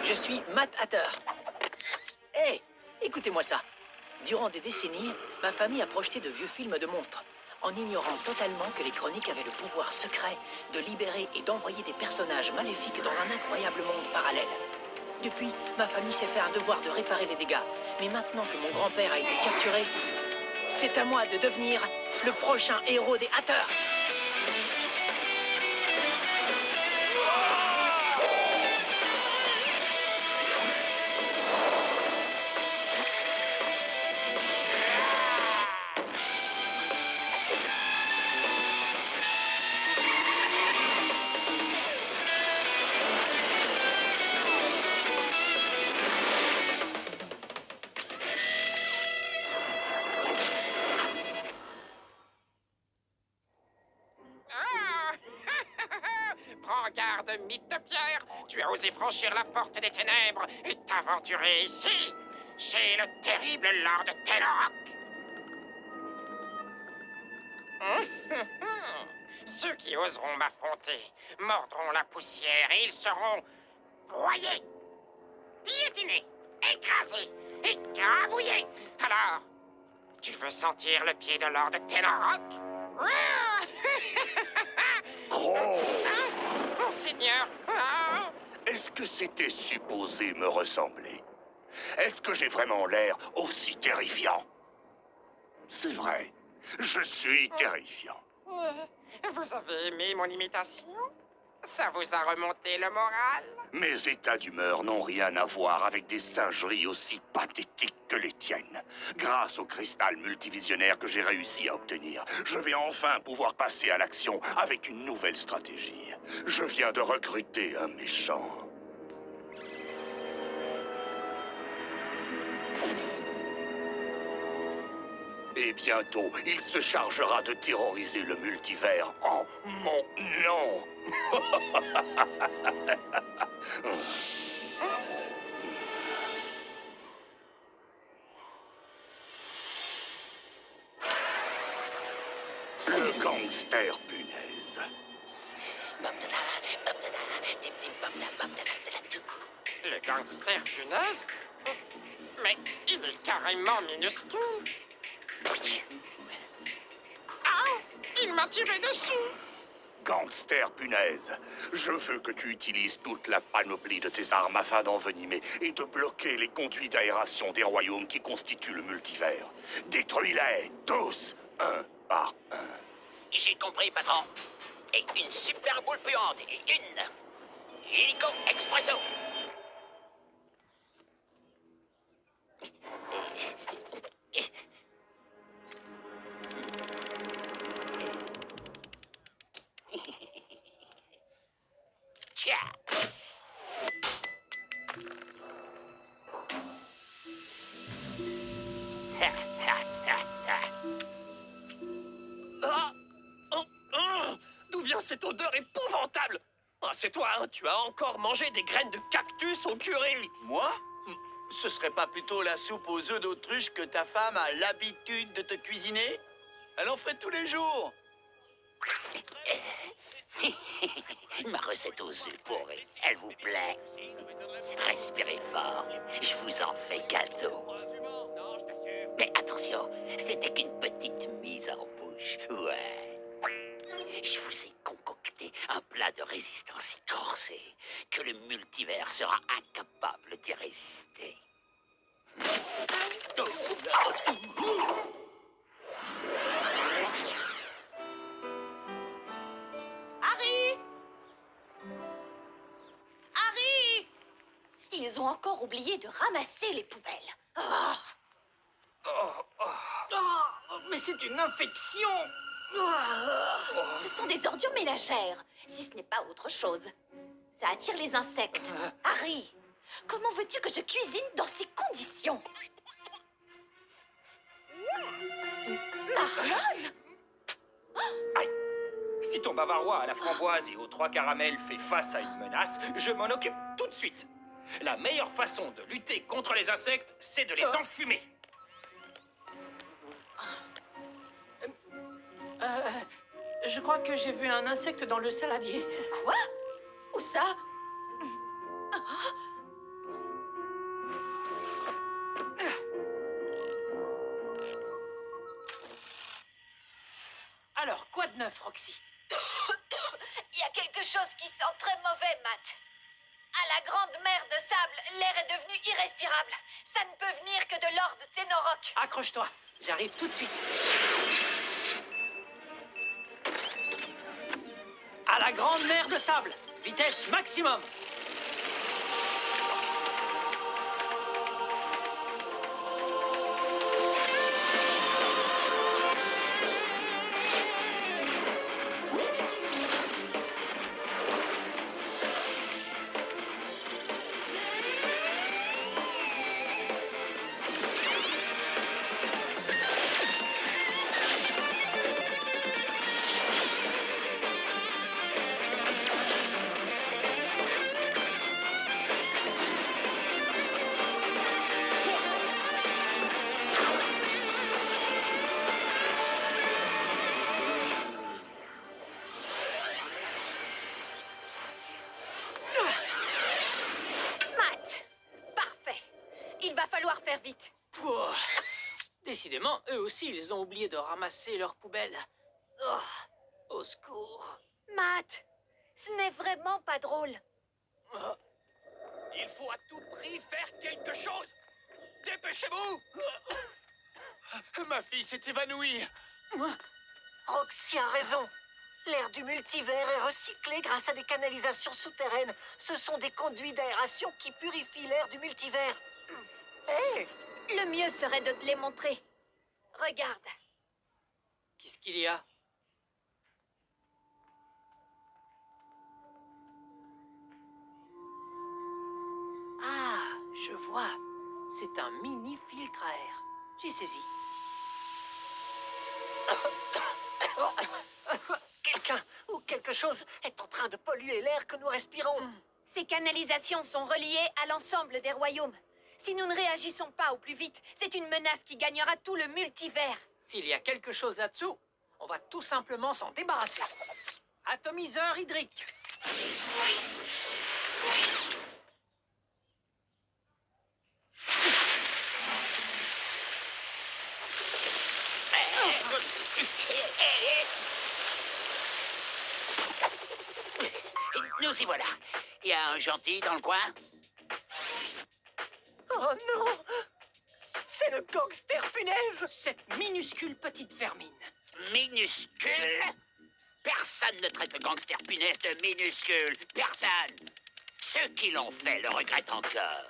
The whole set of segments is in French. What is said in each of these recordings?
Je suis Matt Hatter. Hé, écoutez-moi ça. Durant des décennies, ma famille a projeté de vieux films de monstres, en ignorant totalement que les chroniques avaient le pouvoir secret de libérer et d'envoyer des personnages maléfiques dans un incroyable monde parallèle. Depuis, ma famille s'est fait un devoir de réparer les dégâts. Mais maintenant que mon grand-père a été capturé, c'est à moi de devenir le prochain héros des Hatters. Prends garde, mythe de pierre. Tu as osé franchir la porte des ténèbres et t'aventurer ici, chez le terrible Lord Tenoroc. Ceux qui oseront m'affronter mordront la poussière et ils seront broyés, piétinés, écrasés, écrabouillés. Alors, tu veux sentir le pied de Lord Tenoroc? Oh! Monseigneur! Ah! Est-ce que c'était supposé me ressembler? Est-ce que j'ai vraiment l'air aussi terrifiant? C'est vrai, je suis terrifiant. Vous avez aimé mon imitation? Ça vous a remonté le moral? Mes états d'humeur n'ont rien à voir avec des singeries aussi pathétiques que les tiennes. Grâce au cristal multivisionnaire que j'ai réussi à obtenir, je vais enfin pouvoir passer à l'action avec une nouvelle stratégie. Je viens de recruter un méchant. Et bientôt, il se chargera de terroriser le multivers en mon nom. Le gangster punaise. Le gangster punaise? Mais il est carrément minuscule. Ah! Il m'a tiré dessus! Gangster punaise, je veux que tu utilises toute la panoplie de tes armes afin d'envenimer et de bloquer les conduits d'aération des royaumes qui constituent le multivers. Détruis-les, tous, un par un. J'ai compris, patron. Et une super boule puante et une hélico expresso. Tiens. D'où vient cette odeur épouvantable? Ah, c'est toi, hein? Tu as encore mangé des graines de cactus au curry. Moi? Ce serait pas plutôt la soupe aux œufs d'autruche que ta femme a l'habitude de te cuisiner? Elle en ferait tous les jours. Ma recette aux œufs pourris, elle vous plaît? Respirez fort, je vous en fais cadeau. Mais attention, c'était qu'une petite mise en bouche, ouais. Je vous ai concocté un plat de résistance si corsé que le multivers sera incapable d'y résister. Harry! Harry! Ils ont encore oublié de ramasser les poubelles. Ah! Mais c'est une infection. Ce sont des ordures ménagères, si ce n'est pas autre chose. Ça attire les insectes. Harry, comment veux-tu que je cuisine dans ces conditions? Marlon! Aïe. Si ton bavarois à la framboise et aux 3 caramels fait face à une menace, je m'en occupe tout de suite. La meilleure façon de lutter contre les insectes, c'est de les enfumer. Je crois que j'ai vu un insecte dans le saladier. Quoi? Où ça? neuf, Roxy. Il y a quelque chose qui sent très mauvais, Matt. À la grande mer de sable, l'air est devenu irrespirable. Ça ne peut venir que de Lord Ténoroc. Accroche-toi, j'arrive tout de suite. À la grande mer de sable, vitesse maximum. Matt, parfait. Il va falloir faire vite. Pouah. Décidément, eux aussi, ils ont oublié de ramasser leurs poubelles. Oh, au secours. Matt, ce n'est vraiment pas drôle. Oh. Il faut à tout prix faire quelque chose. Dépêchez-vous. Ma fille s'est évanouie. Roxy a raison. L'air du multivers est recyclé grâce à des canalisations souterraines. Ce sont des conduits d'aération qui purifient l'air du multivers. Hé, Le mieux serait de te les montrer. Regarde. Qu'est-ce qu'il y a? Ah, je vois. C'est un mini filtre à air. J'ai saisi. quelqu'un ou quelque chose est en train de polluer l'air que nous respirons. Ces canalisations sont reliées à l'ensemble des royaumes. Si nous ne réagissons pas au plus vite, c'est une menace qui gagnera tout le multivers. S'il y a quelque chose là-dessous, on va tout simplement s'en débarrasser. Atomiseur hydrique. Nous y voilà. Il y a un gentil dans le coin? Oh non! C'est le gangster punaise! Cette minuscule petite vermine. Minuscule? Personne ne traite le gangster punaise de minuscule. Personne. Ceux qui l'ont fait le regrettent encore.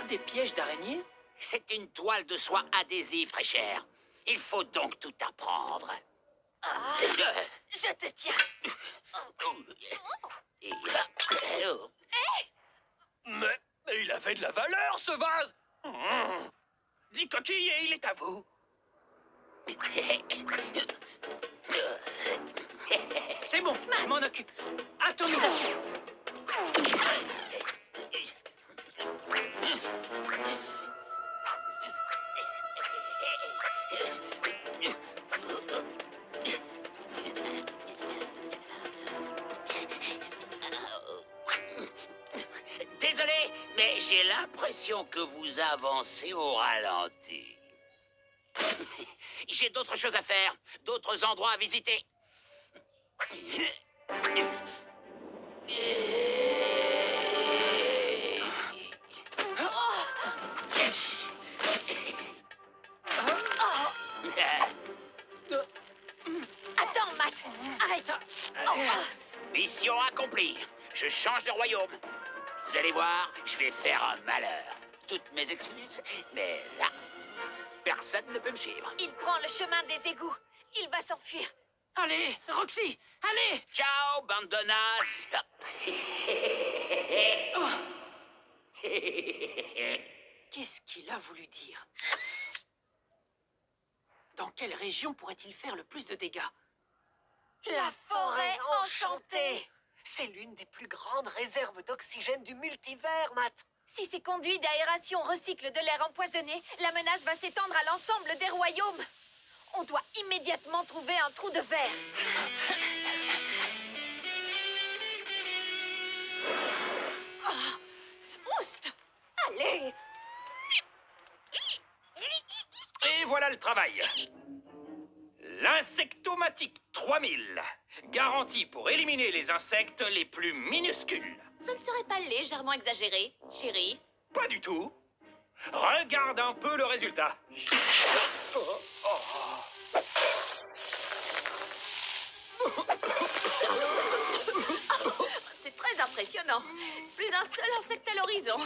Des pièges d'araignée? C'est une toile de soie adhésive, très chère. Il faut donc tout apprendre. Ah, je te tiens. Mais il avait de la valeur, ce vase. Dis coquille et il est à vous. C'est bon, je m'en occupe. Atomisation. Désolé, mais j'ai l'impression que vous avancez au ralenti. J'ai d'autres choses à faire, d'autres endroits à visiter. Attends, Matt. Arrête. Oh, Mission accomplie. Je change de royaume. Vous allez voir, je vais faire un malheur. Toutes mes excuses, mais là, personne ne peut me suivre. il prend le chemin des égouts. Il va s'enfuir. Allez, Roxy, allez. Ciao, bande de nazes. Qu'est-ce qu'il a voulu dire? Dans quelle région pourrait-il faire le plus de dégâts? La forêt enchantée! C'est l'une des plus grandes réserves d'oxygène du multivers, Matt. Si ces conduits d'aération recyclent de l'air empoisonné, la menace va s'étendre à l'ensemble des royaumes. On doit immédiatement trouver un trou de verre. Oust! Allez! travail. L'insectomatique 3000. Garantie pour éliminer les insectes les plus minuscules. Ce ne serait pas légèrement exagéré, chérie? Pas du tout. Regarde un peu le résultat. C'est très impressionnant. Plus un seul insecte à l'horizon.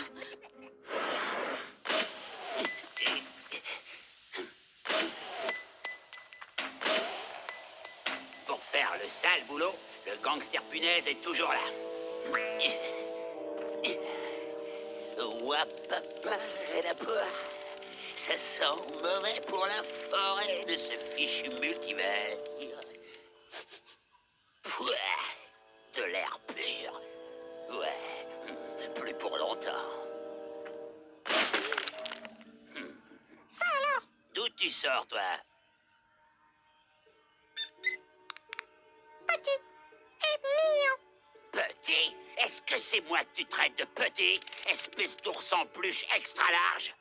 Pour faire le sale boulot, le gangster punaise est toujours là. Ouapapa, ça sent mauvais pour la forêt de ce fichu multivers. Pouah, de l'air pur. Ouais, plus pour longtemps. Ça alors? D'où tu sors, toi? Petit et mignon. Petit? Est-ce que c'est moi que tu traites de petit, espèce d'ours en peluche extra large?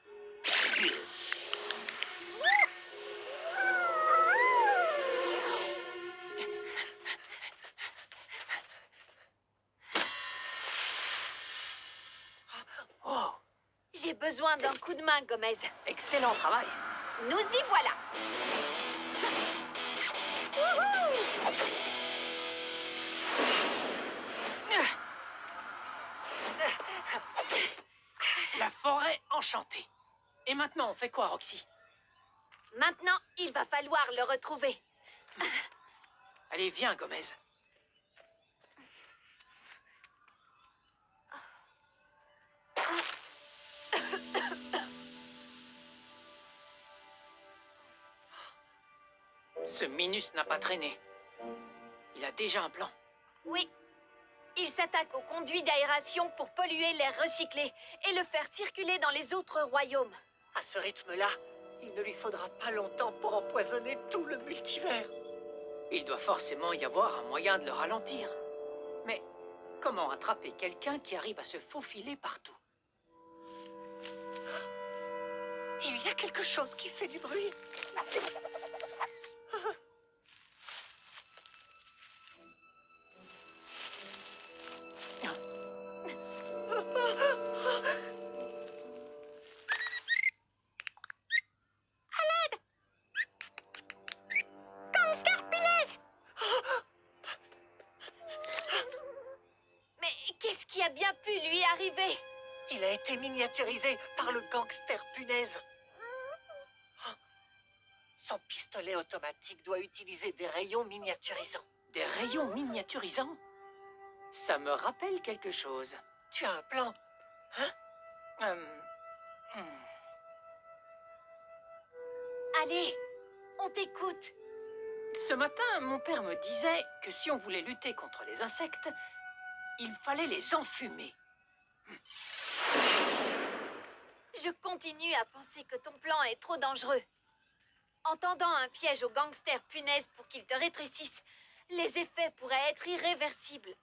Oh, J'ai besoin d'un coup de main, Gomez. excellent travail. Nous y voilà. La forêt enchantée. Et maintenant, on fait quoi, Roxy? Maintenant, il va falloir le retrouver. Allez, viens, Gomez. Ce Minus n'a pas traîné. Il a déjà un plan. Oui. Il s'attaque au conduit d'aération pour polluer l'air recyclé et le faire circuler dans les autres royaumes. À ce rythme-là, il ne lui faudra pas longtemps pour empoisonner tout le multivers. Il doit forcément y avoir un moyen de le ralentir. Mais comment attraper quelqu'un qui arrive à se faufiler partout? Il y a quelque chose qui fait du bruit. Mais qu'est-ce qui a bien pu lui arriver? Il a été miniaturisé par le gangster punaise. Son pistolet automatique doit utiliser des rayons miniaturisants. Des rayons miniaturisants? Ça me rappelle quelque chose. Tu as un plan, hein? Hmm. Allez, on t'écoute. Ce matin, mon père me disait que si on voulait lutter contre les insectes, il fallait les enfumer. Je continue à penser que ton plan est trop dangereux. En tendant un piège au gangster punaise pour qu'il te rétrécisse, les effets pourraient être irréversibles.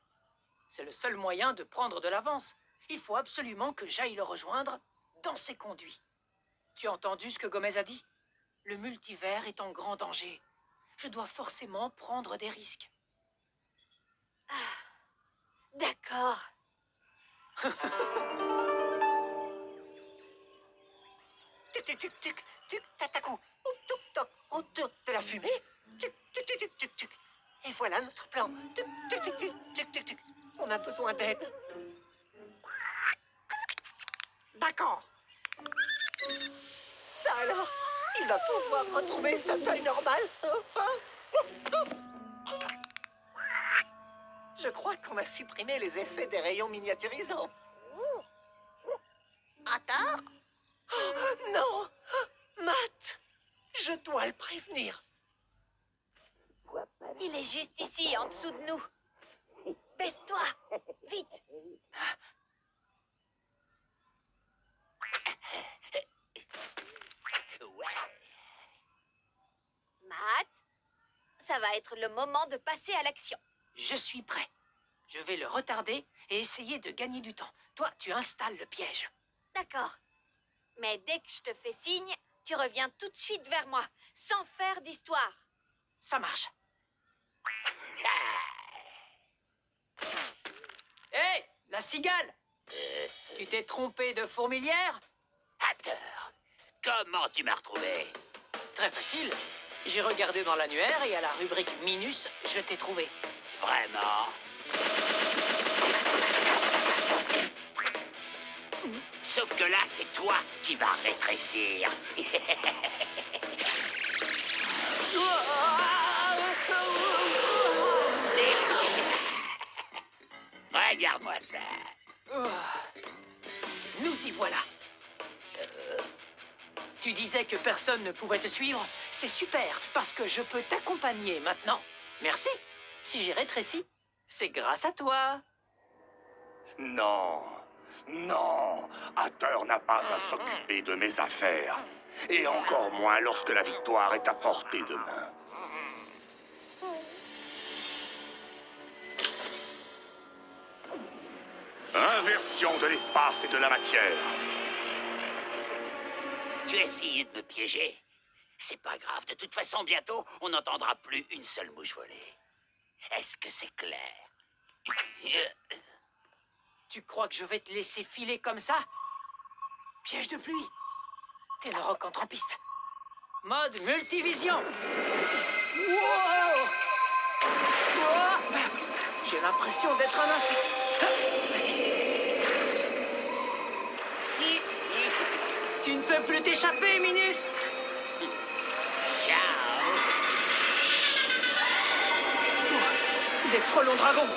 C'est le seul moyen de prendre de l'avance. Il faut absolument que j'aille le rejoindre dans ses conduits. Tu as entendu ce que Gomez a dit? Le multivers est en grand danger. Je dois forcément prendre des risques. D'accord. Tic, tic, tic, tic, tic, tatakou. Oup, touc, toc, autour de la fumée. Tic, tic, tic, tic, tic, tic. Et voilà notre plan. Tic, tic, tic, tic, tic, tic, tic. On a besoin d'aide. D'accord. Ça alors, il va pouvoir retrouver sa taille normale. Je crois qu'on a supprimé les effets des rayons miniaturisants. Attends. Oh, non! Matt! Je dois le prévenir. Il est juste ici, en dessous de nous. Baisse-toi, vite. Matt, ça va être le moment de passer à l'action. Je suis prêt. Je vais le retarder et essayer de gagner du temps. Toi, tu installes le piège. D'accord. Mais dès que je te fais signe, tu reviens tout de suite vers moi. sans faire d'histoire. Ça marche. Ah, Hé, la cigale! Tu t'es trompé de fourmilière? Hatter, comment tu m'as retrouvé? Très facile. J'ai regardé dans l'annuaire et à la rubrique Minus, je t'ai trouvé. Vraiment? Sauf que là, c'est toi qui vas rétrécir. Regarde-moi ça. Nous y voilà. Tu disais que personne ne pouvait te suivre? C'est super, parce que je peux t'accompagner maintenant. Merci. Si j'ai rétréci, c'est grâce à toi. Non, non, Hatter n'a pas à s'occuper de mes affaires. Et encore moins lorsque la victoire est à portée de main. Inversion de l'espace et de la matière. Tu essayais de me piéger? C'est pas grave. De toute façon, bientôt, on n'entendra plus une seule mouche voler. Est-ce que c'est clair? Tu crois que je vais te laisser filer comme ça? Piège de pluie. Ténoroc entre en piste. Mode multivision. Wow! Wow! J'ai l'impression d'être un insecte. Tu ne peux plus t'échapper, Minus. Ciao! Des frelons dragons.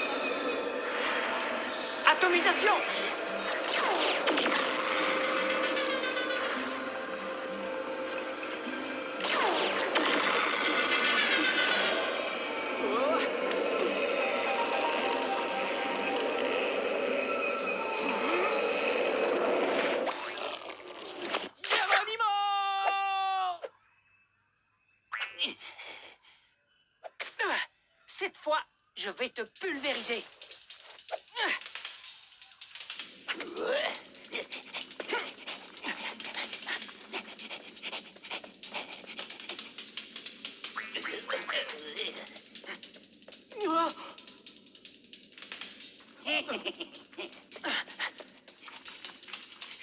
Atomisation. Cette fois, je vais te pulvériser.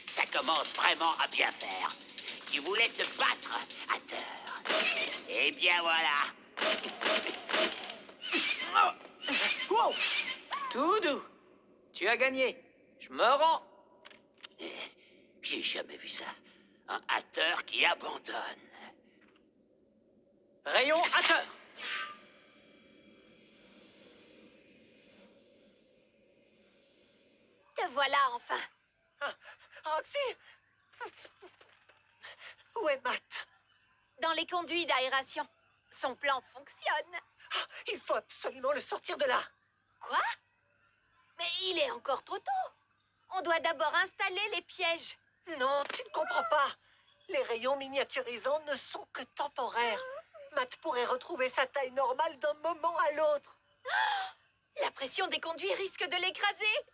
Ça commence vraiment à bien faire. Tu voulais te battre, Hatter. Eh bien voilà. Wow! Tout doux. Tu as gagné. Je me rends. J'ai jamais vu ça. Un Hatter qui abandonne. Rayon Hatter. Te voilà enfin. Roxy! Où est Matt? Dans les conduits d'aération. Son plan fonctionne. Il faut absolument le sortir de là. Quoi? Mais il est encore trop tôt. On doit d'abord installer les pièges. Non, tu ne comprends pas. Les rayons miniaturisants ne sont que temporaires. Matt pourrait retrouver sa taille normale d'un moment à l'autre. La pression des conduits risque de l'écraser.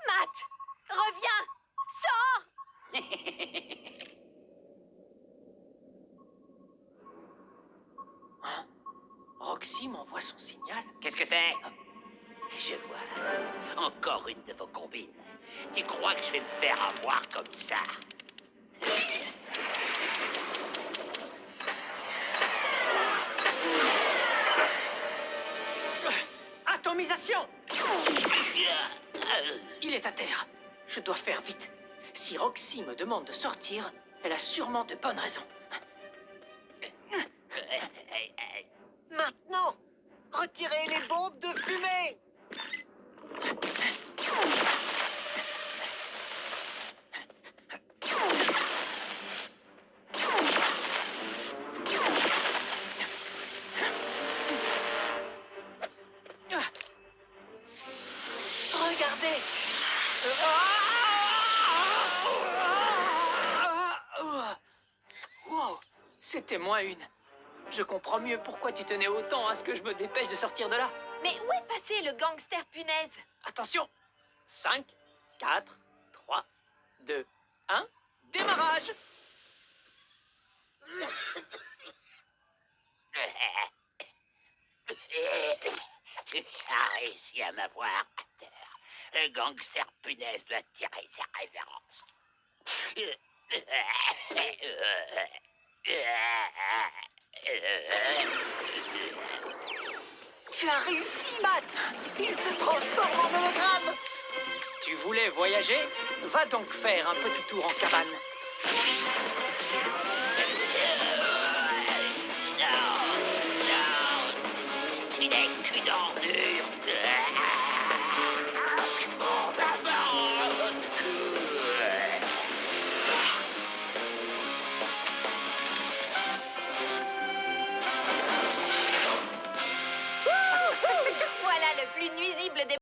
Matt, reviens! Sors! Roxy m'envoie son signal. Qu'est-ce que c'est? Je vois. Encore une de vos combines. Tu crois que je vais me faire avoir comme ça? Atomisation. Il est à terre. Je dois faire vite. Si Roxy me demande de sortir, elle a sûrement de bonnes raisons. Maintenant, retirez les bombes de fumée. Regardez. Wow, c'était moins une. Je comprends mieux pourquoi tu tenais autant à ce que je me dépêche de sortir de là. Mais où est passé le gangster punaise? Attention. 5, 4, 3, 2, 1, démarrage. Tu as réussi à m'avoir. Le gangster punaise doit tirer sa révérence. Tu as réussi, Matt! Il se transforme en hologramme! Tu voulais voyager? Va donc faire un petit tour en cabane. Non, non, tu n'es qu'une ordure.